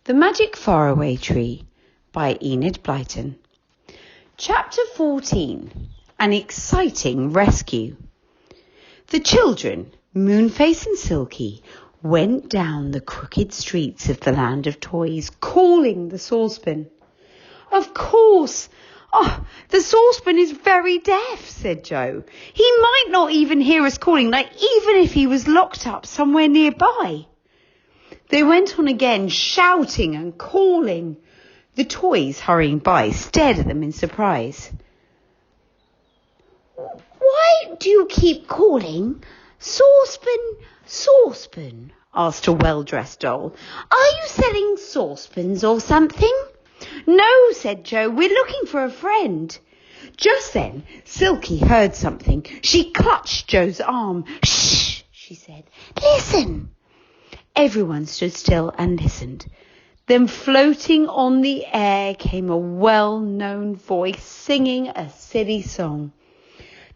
The Magic Faraway Tree by Enid Blyton. Chapter 14. An Exciting Rescue. The children, Moonface and Silky, went down the crooked streets of the land of toys, calling the saucepan. Of course! Oh, the saucepan is very deaf, said Joe. He might not even hear us calling, even if he was locked up somewhere nearby. They went on again, shouting and calling. The toys, hurrying by, stared at them in surprise. "Why do you keep calling? Saucepan, saucepan?" asked a well-dressed doll. "Are you selling saucepans or something?" "No," said Joe. "We're looking for a friend." Just then, Silky heard something. She clutched Joe's arm. "Shh," she said. "Listen." Everyone stood still and listened. Then floating on the air came a well-known voice singing a silly song.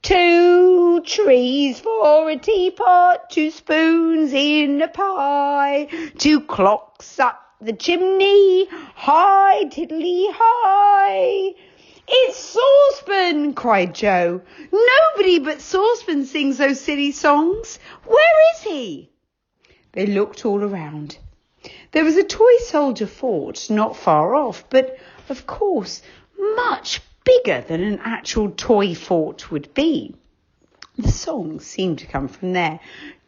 "2 trees for a teapot, 2 spoons in a pie, 2 clocks up the chimney, high tiddly high." "It's Saucepan!" cried Joe. "Nobody but Saucepan sings those silly songs. Where is he?" They looked all around. There was a toy soldier fort not far off, but of course much bigger than an actual toy fort would be. The songs seemed to come from there.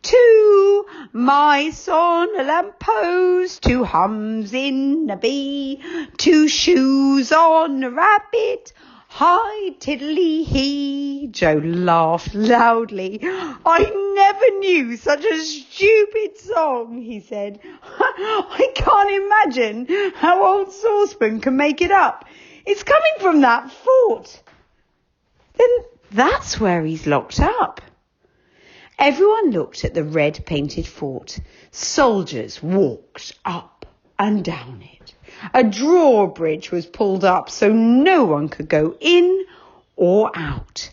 2 mice on a lamppost, 2 hums in a bee, 2 shoes on a rabbit, high tiddly hee. Joe laughed loudly. "I never knew such a stupid song," he said. "I can't imagine how old Saucepan can make it up. It's coming from that fort." "Then that's where he's locked up." Everyone looked at the red-painted fort. Soldiers walked up and down it. A drawbridge was pulled up so no one could go in or out.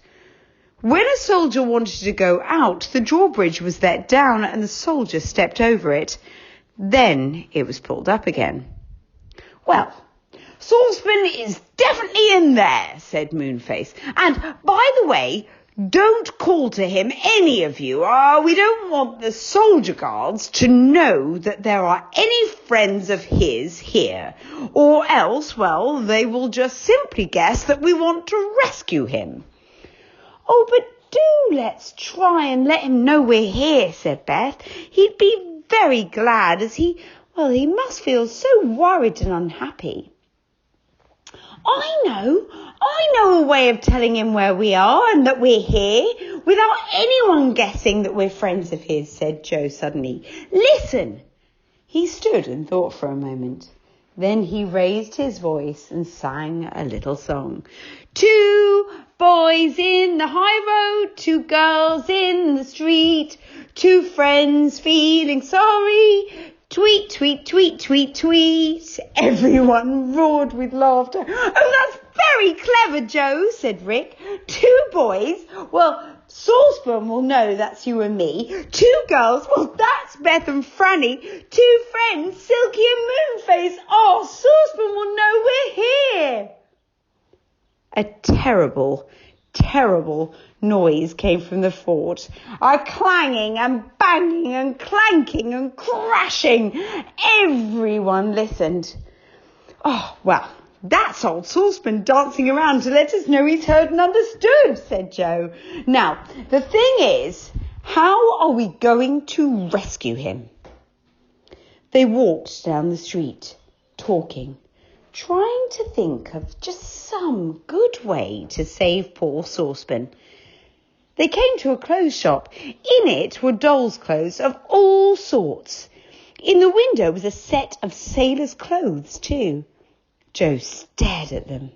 When a soldier wanted to go out, the drawbridge was let down and the soldier stepped over it. Then it was pulled up again. "Well, Saucepan is definitely in there," said Moonface. "And by the way, don't call to him, any of you. We don't want the soldier guards to know that there are any friends of his here. Or else, well, they will just simply guess that we want to rescue him." "Oh, but do let's try and let him know we're here," said Beth. "He'd be very glad, as he must feel so worried and unhappy." I know a way of telling him where we are and that we're here, without anyone guessing that we're friends of his," said Joe suddenly. "Listen." He stood and thought for a moment. Then he raised his voice and sang a little song. 2 boys in the high road, 2 girls in the street, 2 friends feeling sorry, tweet, tweet, tweet, tweet, tweet. Everyone roared with laughter. "Oh, that's very clever, Joe," said Rick. 2 boys, well, Saucepan will know that's you and me. 2 girls, well, that's Beth and Franny. 2 friends, Silky and Moonface. Oh, Saucepan will know we're here." A terrible noise came from the fort. A clanging and banging and clanking and crashing. Everyone listened. "Oh, well, that's old Saucepan dancing around to let us know he's heard and understood," said Joe. "Now, the thing is, how are we going to rescue him?" They walked down the street, talking, trying to think of just some good way to save poor Saucepan. They came to a clothes shop. In it were dolls' clothes of all sorts. In the window was a set of sailors' clothes too. Joe stared at them.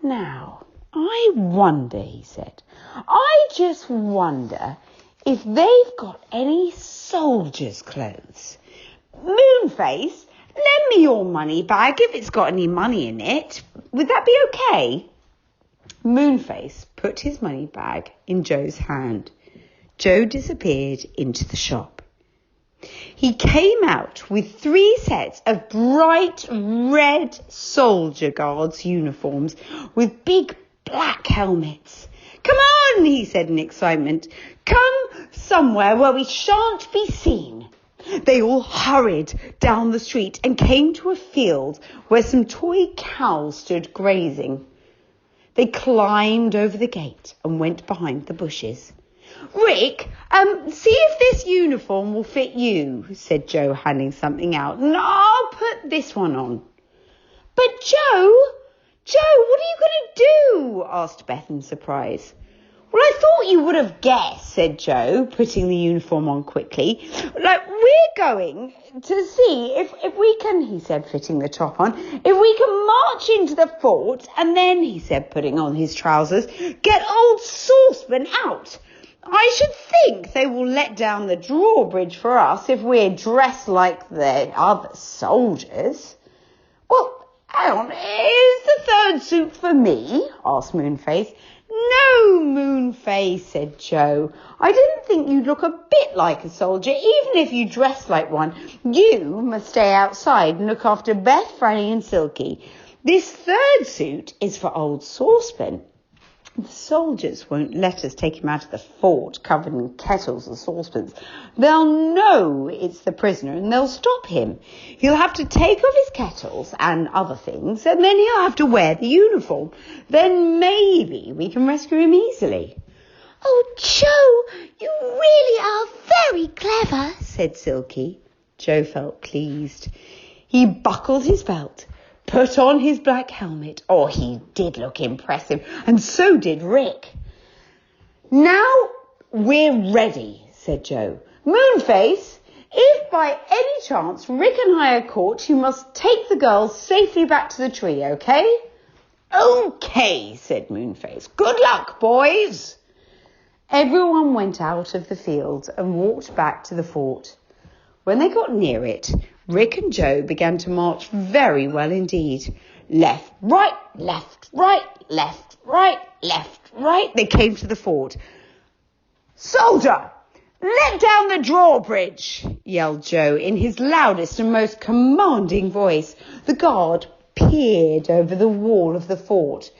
"Now, I wonder," he said. "I just wonder if they've got any soldiers' clothes. Moonface, lend me your money bag if it's got any money in it. Would that be okay?" Moonface put his money bag in Joe's hand. Joe disappeared into the shop. He came out with 3 sets of bright red soldier guards' uniforms with big black helmets. "Come on," he said in excitement. "Come somewhere where we shan't be seen." They all hurried down the street and came to a field where some toy cows stood grazing. They climbed over the gate and went behind the bushes. "Rick, see if this uniform will fit you," said Joe, handing something out. "And I'll put this one on." "But Joe, what are you going to do?" asked Beth in surprise. "Well, I thought you would have guessed," said Joe, putting the uniform on quickly. "We're going to see if we can," he said, fitting the top on, "if we can march into the fort, and then," he said, putting on his trousers, "get old Saucepan out. I should think they will let down the drawbridge for us if we're dressed like the other soldiers." "Well, hang on, is the 3rd suit for me?" asked Moonface. "No, Moonface," said Joe. "I didn't think you'd look a bit like a soldier, even if you dressed like one. You must stay outside and look after Beth, Franny and Silky. This 3rd suit is for old Saucepan. The soldiers won't let us take him out of the fort covered in kettles and saucepans. They'll know it's the prisoner and they'll stop him. He'll have to take off his kettles and other things, and then he'll have to wear the uniform. Then maybe we can rescue him easily." "Oh, Joe, you really are very clever," said Silky. Joe felt pleased. He buckled his belt, put on his black helmet. Oh, he did look impressive, and so did Rick. "Now we're ready," said Joe. "Moonface, if by any chance Rick and I are caught, you must take the girls safely back to the tree, okay?" "Okay," said Moonface. "Good luck, boys." Everyone went out of the field and walked back to the fort. When they got near it, Rick and Joe began to march very well indeed. Left, right, left, right, left, right, left, right. They came to the fort. "Soldier, let down the drawbridge," yelled Joe in his loudest and most commanding voice. The guard peered over the wall of the fort.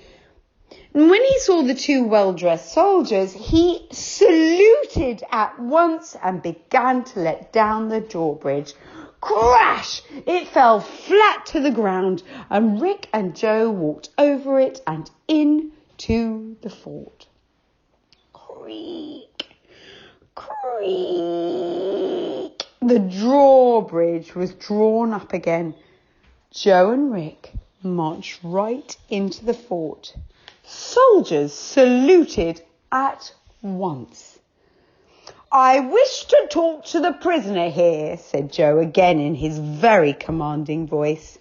And when he saw the 2 well-dressed soldiers, he saluted at once and began to let down the drawbridge. Crash! It fell flat to the ground, and Rick and Joe walked over it and into the fort. Creak, creak. The drawbridge was drawn up again. Joe and Rick marched right into the fort. Soldiers saluted at once. "I wish to talk to the prisoner here," said Joe again in his very commanding voice.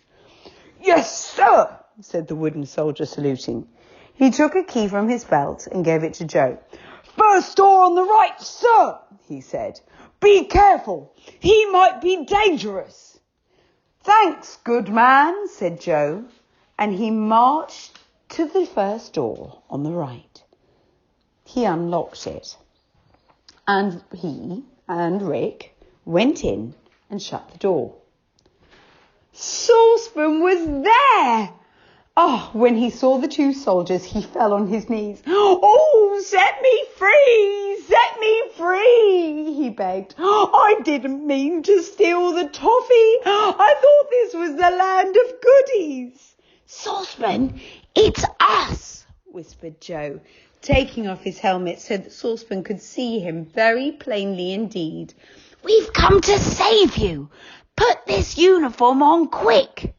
"Yes, sir," said the wooden soldier, saluting. He took a key from his belt and gave it to Joe. "First door on the right, sir," he said. "Be careful. He might be dangerous." "Thanks, good man," said Joe, and he marched to the first door on the right. He unlocked it, and he and Rick went in and shut the door. Saucepan was there! Oh, when he saw the 2 soldiers, he fell on his knees. "Oh, set me free! Set me free!" he begged. "I didn't mean to steal the toffee. I thought this was the land of goodies." "Saucepan, it's us," whispered Joe, taking off his helmet so that Saucepan could see him very plainly indeed. "We've come to save you. Put this uniform on quick."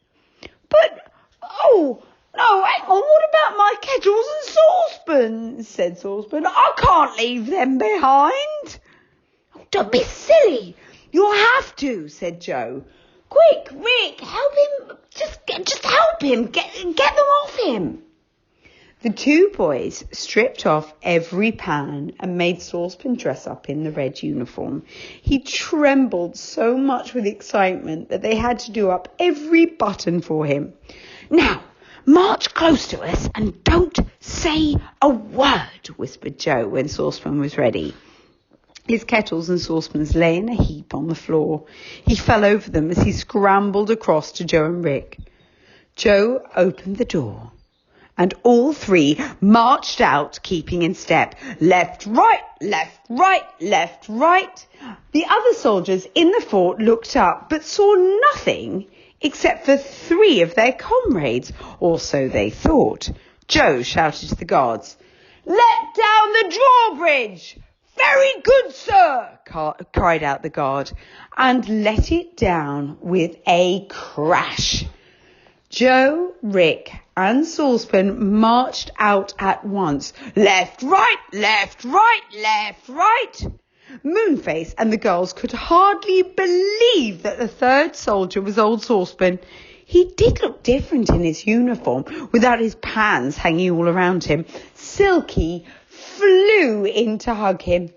"But, oh, no, hang on, what about my kettles and saucepans?" said Saucepan. "I can't leave them behind." "Don't be silly. You'll have to," said Joe. "Quick, Rick, help him. Just help him. Get them off him." The 2 boys stripped off every pan and made Saucepan dress up in the red uniform. He trembled so much with excitement that they had to do up every button for him. "Now, march close to us and don't say a word," whispered Joe when Saucepan was ready. His kettles and saucepans lay in a heap on the floor. He fell over them as he scrambled across to Joe and Rick. Joe opened the door, and all three marched out, keeping in step. Left, right, left, right, left, right. The other soldiers in the fort looked up, but saw nothing except for three of their comrades, or so they thought. Joe shouted to the guards, "Let down the drawbridge!" "Very good, sir," cried out the guard, and let it down with a crash. Joe, Rick, and Saucepan marched out at once. Left, right, left, right, left, right. Moonface and the girls could hardly believe that the third soldier was old Saucepan. He did look different in his uniform, without his pans hanging all around him. Silky flew in to hug him.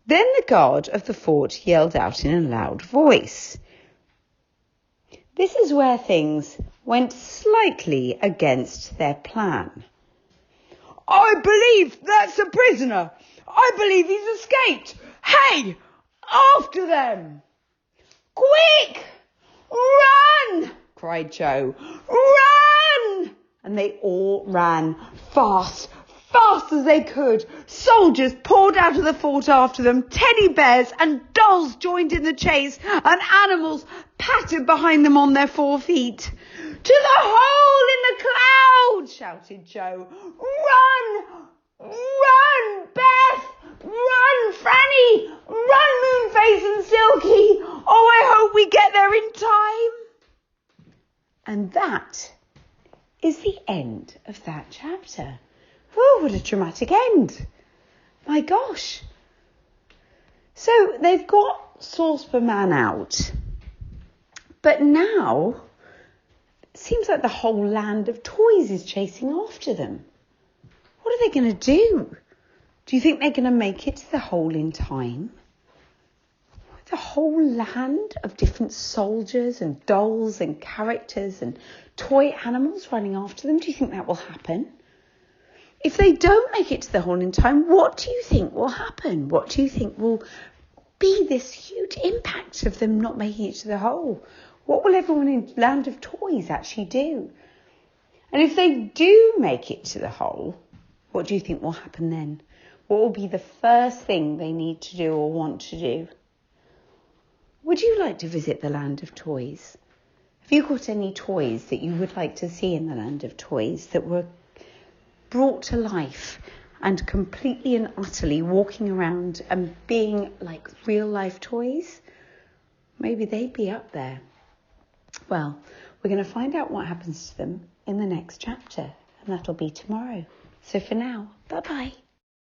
Then the guard of the fort yelled out in a loud voice. This is where things went slightly against their plan. "I believe that's a prisoner. I believe he's escaped. Hey, after them!" "Quick! Run!" cried Joe. "Run!" And they all ran fast as they could. Soldiers poured out of the fort after them. Teddy bears and dolls joined in the chase, and animals pattered behind them on their 4 feet. "To the hole in the cloud!" shouted Joe. "Run! Run, Beth! Run, Franny! Run, Moonface and Silky! Oh, I hope we get there in time!" And that is the end of that chapter. Oh, what a dramatic end. My gosh. So they've got Saucepan Man out. But now it seems like the whole land of toys is chasing after them. What are they going to do? Do you think they're going to make it to the hole in time? The whole land of different soldiers and dolls and characters and toy animals running after them. Do you think that will happen? If they don't make it to the hole in time, what do you think will happen? What do you think will be this huge impact of them not making it to the hole? What will everyone in Land of Toys actually do? And if they do make it to the hole, what do you think will happen then? What will be the first thing they need to do or want to do? Would you like to visit the Land of Toys? Have you got any toys that you would like to see in the Land of Toys that were brought to life and completely and utterly walking around and being like real life toys? Maybe they'd be up there. Well, we're going to find out what happens to them in the next chapter, and that'll be tomorrow. So for now, bye-bye.